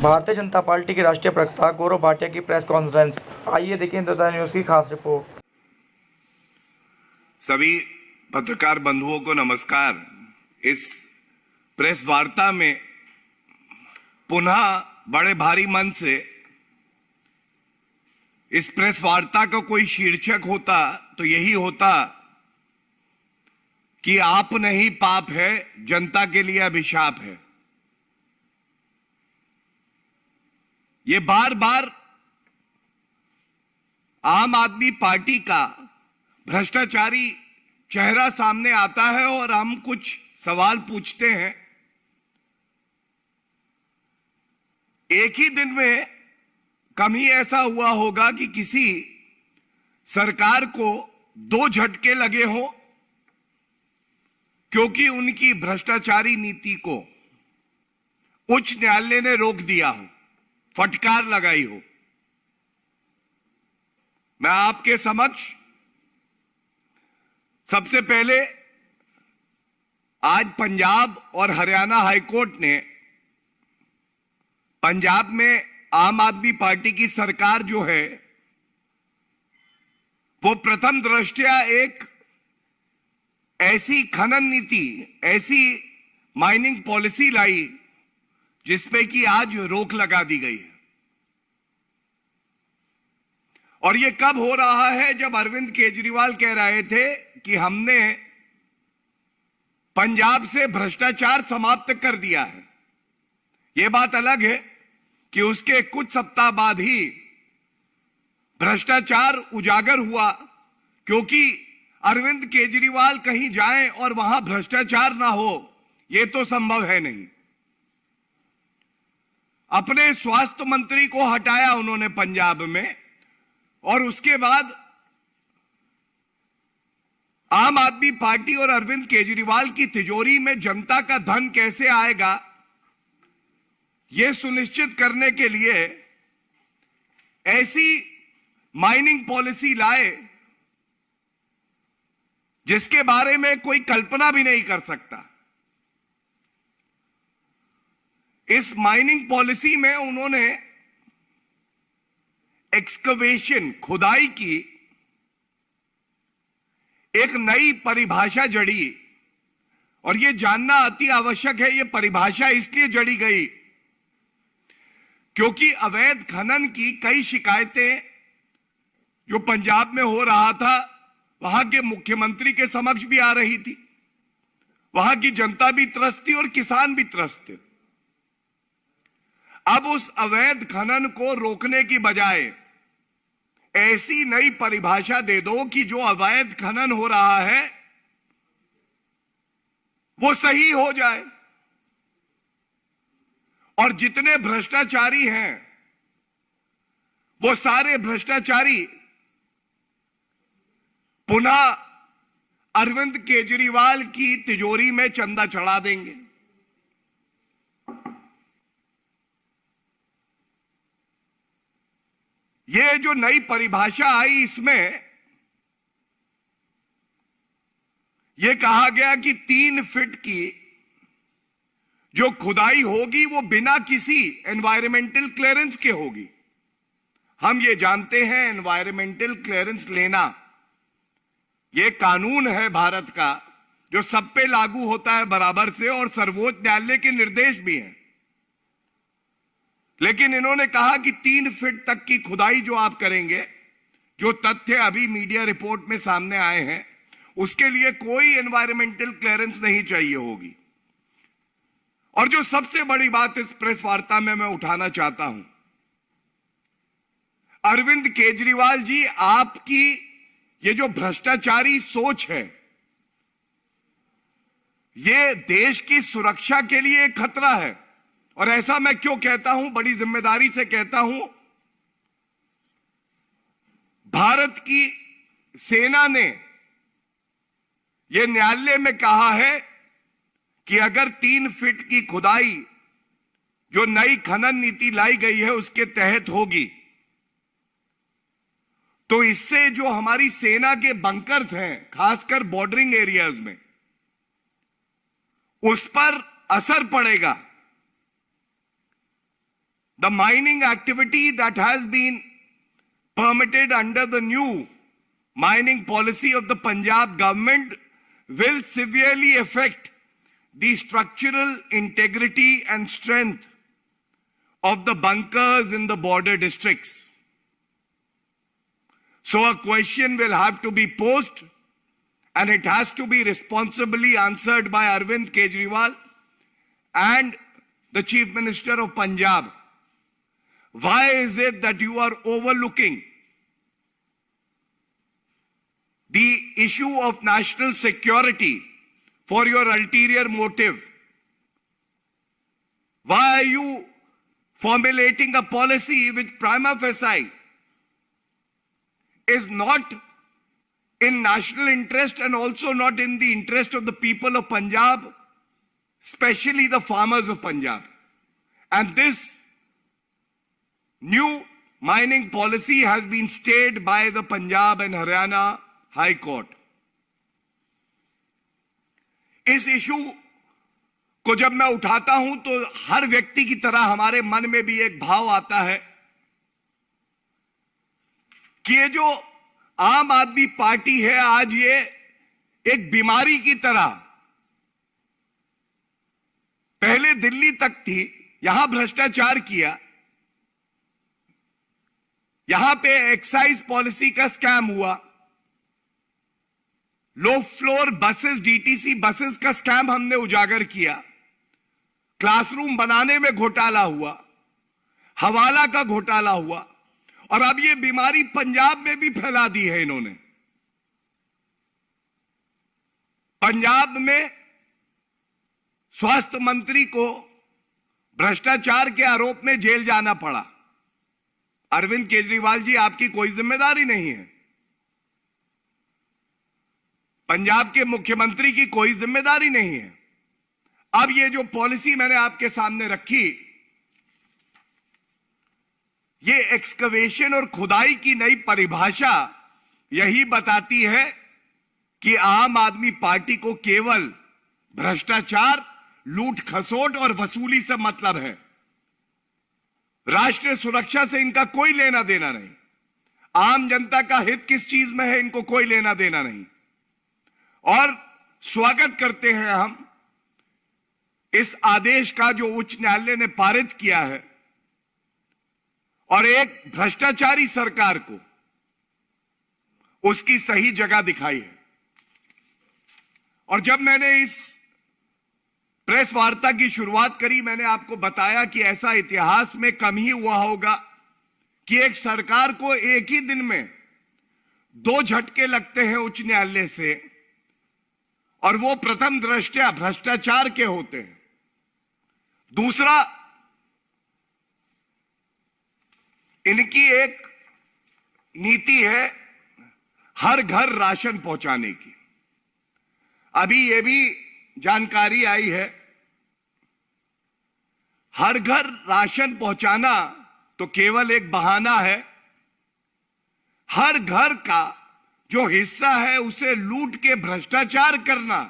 Bharatiya Janata party के राष्ट्रीय प्रवक्ता गौरव भाटिया की प्रेस कॉन्फ्रेंस। आइए देखें हिंदुस्तान न्यूज की खास रिपोर्ट। सभी पत्रकार बंधुओं को नमस्कार। इस प्रेस वार्ता में पुनः बड़े भारी मन से इस प्रेस वार्ता का कोई शीर्षक होता तो यही होता कि आप नहीं पाप है, जनता के लिए अभिशाप है। ये बार बार आम आदमी पार्टी का भ्रष्टाचारी चेहरा सामने आता है और हम कुछ सवाल पूछते हैं। एक ही दिन में कम ही ऐसा हुआ होगा कि किसी सरकार को दो झटके लगे हों, क्योंकि उनकी भ्रष्टाचारी नीति को उच्च न्यायालय ने रोक दिया हो, फटकार लगाई हो। मैं आपके समक्ष सबसे पहले आज पंजाब और हरियाणा हाईकोर्ट ने पंजाब में आम आदमी पार्टी की सरकार जो है वो प्रथम दृष्टया एक ऐसी खनन नीति, ऐसी माइनिंग पॉलिसी लाई जिसपे कि आज रोक लगा दी गई है। और ये कब हो रहा है? जब अरविंद केजरीवाल कह रहे थे कि हमने पंजाब से भ्रष्टाचार समाप्त कर दिया है। यह बात अलग है कि उसके कुछ सप्ताह बाद ही भ्रष्टाचार उजागर हुआ, क्योंकि अरविंद केजरीवाल कहीं जाएं और वहां भ्रष्टाचार ना हो, यह तो संभव है नहीं। अपने स्वास्थ्य मंत्री को हटाया उन्होंने पंजाब में, और उसके बाद आम आदमी पार्टी और अरविंद केजरीवाल की तिजोरी में जनता का धन कैसे आएगा, यह सुनिश्चित करने के लिए ऐसी माइनिंग पॉलिसी लाए जिसके बारे में कोई कल्पना भी नहीं कर सकता। इस माइनिंग पॉलिसी में उन्होंने एक्सकवेशन, खुदाई की एक नई परिभाषा जड़ी, और यह जानना अति आवश्यक है। यह परिभाषा इसलिए जड़ी गई क्योंकि अवैध खनन की कई शिकायतें जो पंजाब में हो रहा था, वहां के मुख्यमंत्री के समक्ष भी आ रही थी। वहां की जनता भी त्रस्त थी और किसान भी त्रस्त थे। अब उस अवैध खनन को रोकने की बजाय ऐसी नई परिभाषा दे दो कि जो अवैध खनन हो रहा है वो सही हो जाए, और जितने भ्रष्टाचारी हैं वो सारे भ्रष्टाचारी पुनः अरविंद केजरीवाल की तिजोरी में चंदा चढ़ा देंगे। ये जो नई परिभाषा आई, इसमें यह कहा गया कि 3 फीट की जो खुदाई होगी वो बिना किसी एनवायरमेंटल क्लियरेंस के होगी। हम ये जानते हैं एनवायरमेंटल क्लियरेंस लेना ये कानून है भारत का, जो सब पे लागू होता है बराबर से, और सर्वोच्च न्यायालय के निर्देश भी हैं। लेकिन इन्होंने कहा कि 3 फीट तक की खुदाई जो आप करेंगे, जो तथ्य अभी मीडिया रिपोर्ट में सामने आए हैं, उसके लिए कोई एनवायरमेंटल क्लियरेंस नहीं चाहिए होगी। और जो सबसे बड़ी बात इस प्रेस वार्ता में मैं उठाना चाहता हूं, अरविंद केजरीवाल जी, आपकी ये जो भ्रष्टाचारी सोच है, ये देश की सुरक्षा के लिए एक खतरा है। और ऐसा मैं क्यों कहता हूं? बड़ी जिम्मेदारी से कहता हूं। भारत की सेना ने यह न्यायालय में कहा है कि अगर 3 फीट की खुदाई जो नई खनन नीति लाई गई है उसके तहत होगी, तो इससे जो हमारी सेना के बंकर्स हैं, खासकर बॉर्डरिंग एरियाज में, उस पर असर पड़ेगा। the mining activity that has been permitted under the new mining policy of the Punjab government will severely affect the structural integrity and strength of the bunkers in the border districts. So a question will have to be posed, and it has to be responsibly answered by Arvind Kejriwal and the Chief Minister of Punjab. Why is it that you are overlooking the issue of national security for your ulterior motive? Why are you formulating a policy which prima facie is not in national interest and also not in the interest of the people of Punjab, especially the farmers of Punjab? And this new mining policy has been stayed by the Punjab and Haryana High Court. इस issue को जब मैं उठाता हूं तो हर व्यक्ति की तरह हमारे मन में भी एक भाव आता है कि ये जो आम आदमी पार्टी है, आज ये एक बीमारी की तरह पहले दिल्ली तक थी, यहां भ्रष्टाचार किया, यहां पे एक्साइज पॉलिसी का स्कैम हुआ, low floor buses, DTC buses का स्कैम हमने उजागर किया, क्लासरूम बनाने में घोटाला हुआ, हवाला का घोटाला हुआ, और अब ये बीमारी पंजाब में भी फैला दी है इन्होंने। पंजाब में स्वास्थ्य मंत्री को भ्रष्टाचार के आरोप में जेल जाना पड़ा। अरविंद केजरीवाल जी, आपकी कोई जिम्मेदारी नहीं है, पंजाब के मुख्यमंत्री की कोई जिम्मेदारी नहीं है। अब ये जो पॉलिसी मैंने आपके सामने रखी, ये एक्सकवेशन और खुदाई की नई परिभाषा यही बताती है कि आम आदमी पार्टी को केवल भ्रष्टाचार, लूट खसोट और वसूली से मतलब है। राष्ट्रीय सुरक्षा से इनका कोई लेना देना नहीं, आम जनता का हित किस चीज में है इनको कोई लेना देना नहीं। और स्वागत करते हैं हम इस आदेश का जो उच्च न्यायालय ने पारित किया है और एक भ्रष्टाचारी सरकार को उसकी सही जगह दिखाई है। और जब मैंने इस प्रेस वार्ता की शुरुआत करी, मैंने आपको बताया कि ऐसा इतिहास में कम ही हुआ होगा कि एक सरकार को एक ही दिन में 2 झटके लगते हैं उच्च न्यायालय से, और वो प्रथम दृष्टया भ्रष्टाचार के होते हैं। दूसरा, इनकी एक नीति है हर घर राशन पहुंचाने की। अभी ये भी जानकारी आई है, हर घर राशन पहुंचाना तो केवल एक बहाना है, हर घर का जो हिस्सा है उसे लूट के भ्रष्टाचार करना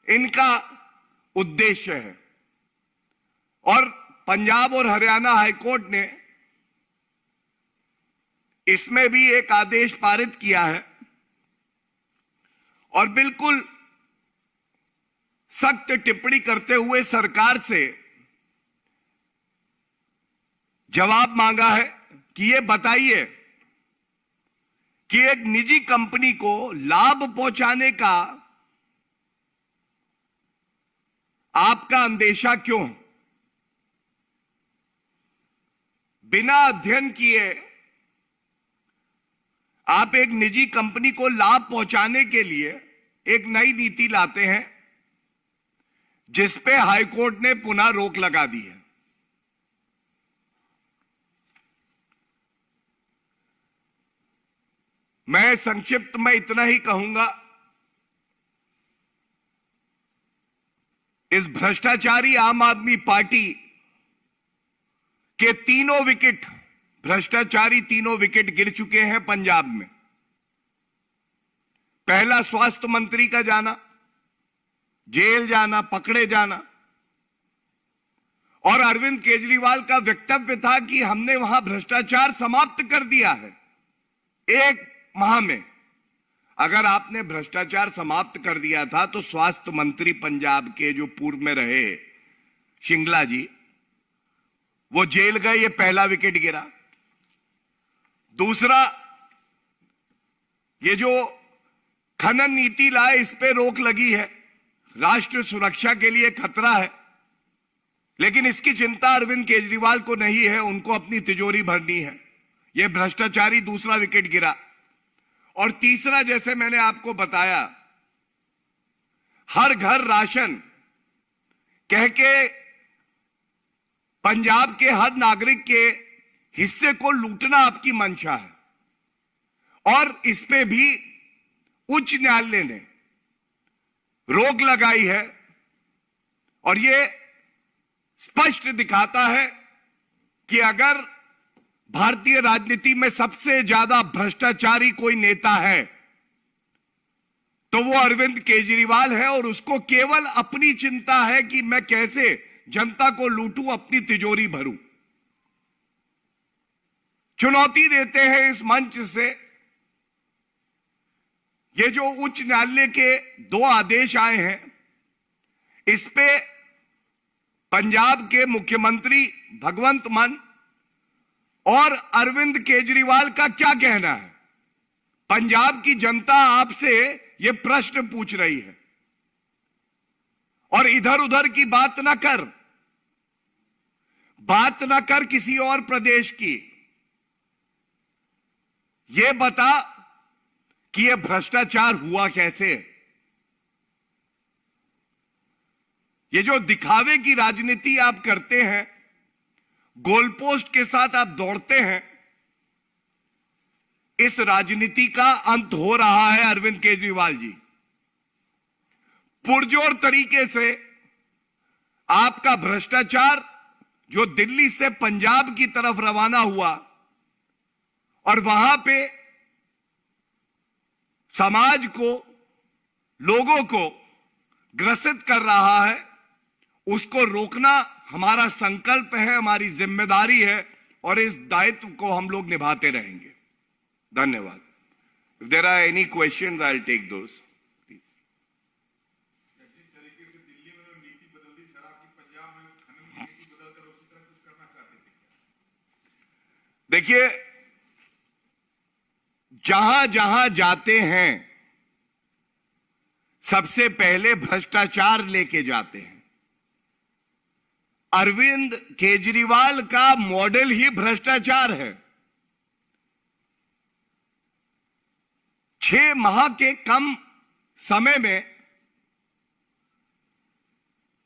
इनका उद्देश्य है। और पंजाब और हरियाणा हाईकोर्ट ने इसमें भी एक आदेश पारित किया है और बिल्कुल सख्त टिप्पणी करते हुए सरकार से जवाब मांगा है कि ये बताइए कि एक निजी कंपनी को लाभ पहुंचाने का आपका अंदेशा क्यों? बिना अध्ययन किए आप एक निजी कंपनी को लाभ पहुंचाने के लिए एक नई नीति लाते हैं जिस पे हाईकोर्ट ने पुनः रोक लगा दी है। मैं संक्षिप्त में इतना ही कहूंगा, इस भ्रष्टाचारी आम आदमी पार्टी के तीनों विकेट, भ्रष्टाचारी तीनों विकेट गिर चुके हैं पंजाब में। पहला स्वास्थ्य मंत्री का जाना, जेल जाना, पकड़े जाना, और अरविंद केजरीवाल का वक्तव्य था कि हमने वहां भ्रष्टाचार समाप्त कर दिया है 1 माह में। अगर आपने भ्रष्टाचार समाप्त कर दिया था तो स्वास्थ्य मंत्री पंजाब के जो पूर्व में रहे शिंगला जी, वो जेल गए, ये पहला विकेट गिरा। दूसरा, ये जो खनन नीति लाए इस पे रोक लगी है, राष्ट्र सुरक्षा के लिए खतरा है, लेकिन इसकी चिंता अरविंद केजरीवाल को नहीं है, उनको अपनी तिजोरी भरनी है। यह भ्रष्टाचारी दूसरा विकेट गिरा। और तीसरा, जैसे मैंने आपको बताया, हर घर राशन कह के पंजाब के हर नागरिक के हिस्से को लूटना आपकी मंशा है, और इस पे भी उच्च न्यायालय ने रोक लगाई है। और यह स्पष्ट दिखाता है कि अगर भारतीय राजनीति में सबसे ज्यादा भ्रष्टाचारी कोई नेता है तो वो अरविंद केजरीवाल है, और उसको केवल अपनी चिंता है कि मैं कैसे जनता को लूटूं, अपनी तिजोरी भरूं। चुनौती देते हैं इस मंच से, ये जो उच्च न्यायालय के 2 आदेश आए हैं, इस पे पंजाब के मुख्यमंत्री भगवंत मान और अरविंद केजरीवाल का क्या कहना है? पंजाब की जनता आपसे यह प्रश्न पूछ रही है। और इधर उधर की बात ना कर किसी और प्रदेश की। यह बता कि यह भ्रष्टाचार हुआ कैसे। ये जो दिखावे की राजनीति आप करते हैं, गोलपोस्ट के साथ आप दौड़ते हैं, इस राजनीति का अंत हो रहा है अरविंद केजरीवाल जी। पुरजोर तरीके से आपका भ्रष्टाचार जो दिल्ली से पंजाब की तरफ रवाना हुआ और वहां पे समाज को, लोगों को ग्रसित कर रहा है, उसको रोकना हमारा संकल्प है, हमारी जिम्मेदारी है, और इस दायित्व को हम लोग निभाते रहेंगे। धन्यवाद। If there are any questions I will take those please. जिस तरीके से दिल्ली में नीति बदल दी शराब की, पंजाब में खनन की नीति बदलकर उसी तरह कुछ करना चाहते थे। देखिए, जहां जहां जाते हैं सबसे पहले भ्रष्टाचार लेके जाते हैं। अरविंद केजरीवाल का मॉडल ही भ्रष्टाचार है। 6 माह के कम समय में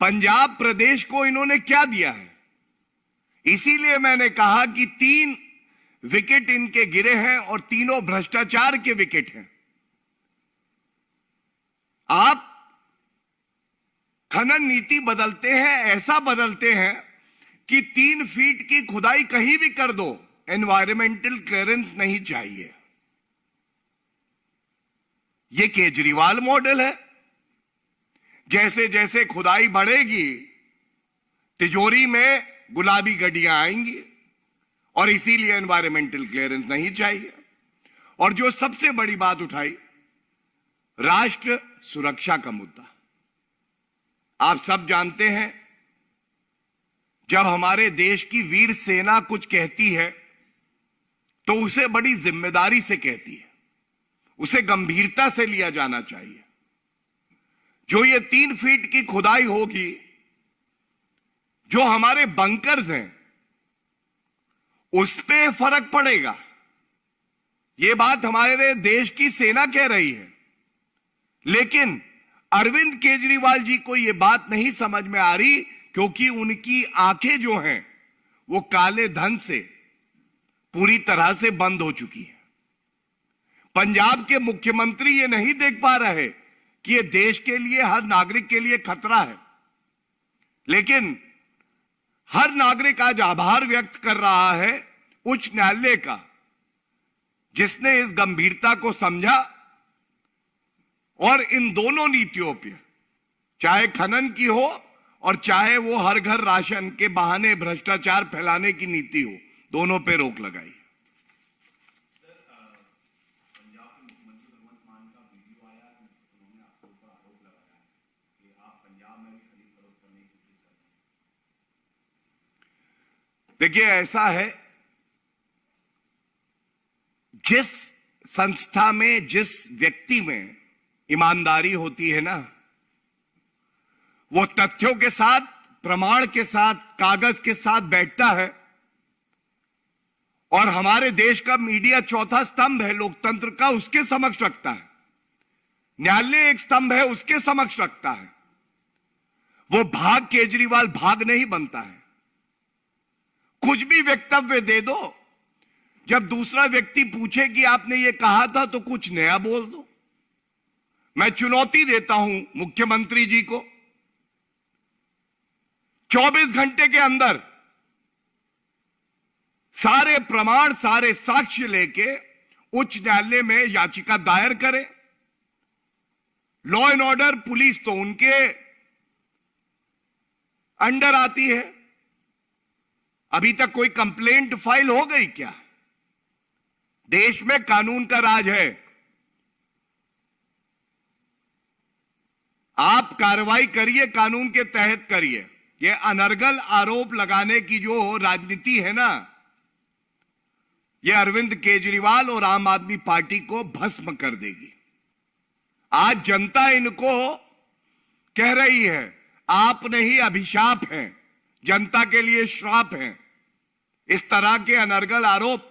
पंजाब प्रदेश को इन्होंने क्या दिया है? इसीलिए मैंने कहा कि 3 विकेट इनके गिरे हैं और तीनों भ्रष्टाचार के विकेट हैं। आप खनन नीति बदलते हैं, ऐसा बदलते हैं कि 3 फीट की खुदाई कहीं भी कर दो, एनवायरमेंटल क्लियरेंस नहीं चाहिए। यह केजरीवाल मॉडल है। जैसे जैसे खुदाई बढ़ेगी, तिजोरी में गुलाबी गड्डियां आएंगी, और इसीलिए एनवायरमेंटल क्लियरेंस नहीं चाहिए। और जो सबसे बड़ी बात उठाई, राष्ट्र सुरक्षा का मुद्दा। आप सब जानते हैं, जब हमारे देश की वीर सेना कुछ कहती है तो उसे बड़ी जिम्मेदारी से कहती है, उसे गंभीरता से लिया जाना चाहिए। जो ये 3 फीट की खुदाई होगी, जो हमारे बंकर्स हैं, उस पे फर्क पड़ेगा। ये बात हमारे देश की सेना कह रही है, लेकिन अरविंद केजरीवाल जी को यह बात नहीं समझ में आ रही, क्योंकि उनकी आंखें जो हैं वो काले धन से पूरी तरह से बंद हो चुकी है। पंजाब के मुख्यमंत्री ये नहीं देख पा रहे कि ये देश के लिए, हर नागरिक के लिए खतरा है। लेकिन हर नागरिक आज आभार व्यक्त कर रहा है उच्च न्यायालय का, जिसने इस गंभीरता को समझा और इन दोनों नीतियों पे, चाहे खनन की हो और चाहे वो हर घर राशन के बहाने भ्रष्टाचार फैलाने की नीति हो, दोनों पे रोक लगाई। देखिए, ऐसा है, जिस संस्था में, जिस व्यक्ति में ईमानदारी होती है ना, वो तथ्यों के साथ, प्रमाण के साथ, कागज के साथ बैठता है। और हमारे देश का मीडिया चौथा स्तंभ है लोकतंत्र का, उसके समक्ष रखता है। न्यायालय एक स्तंभ है, उसके समक्ष रखता है। वो भाग केजरीवाल भाग नहीं बनता है। कुछ भी वक्तव्य दे दो, जब दूसरा व्यक्ति पूछे कि आपने ये कहा था तो कुछ नया बोल दो। मैं चुनौती देता हूं मुख्यमंत्री जी को, 24 घंटे के अंदर सारे प्रमाण, सारे साक्ष्य लेके उच्च न्यायालय में याचिका दायर करें। लॉ एंड ऑर्डर पुलिस तो उनके अंडर आती है। अभी तक कोई कंप्लेंट फाइल हो गई क्या? देश में कानून का राज है। आप कार्रवाई करिए, कानून के तहत करिए। ये अनर्गल आरोप लगाने की जो राजनीति है ना, ये अरविंद केजरीवाल और आम आदमी पार्टी को भस्म कर देगी। आज जनता इनको कह रही है, आप नहीं अभिशाप हैं, जनता के लिए श्राप हैं। इस तरह के अनर्गल आरोप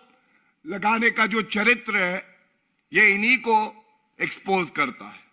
लगाने का जो चरित्र है, ये इन्हीं को एक्सपोज करता है।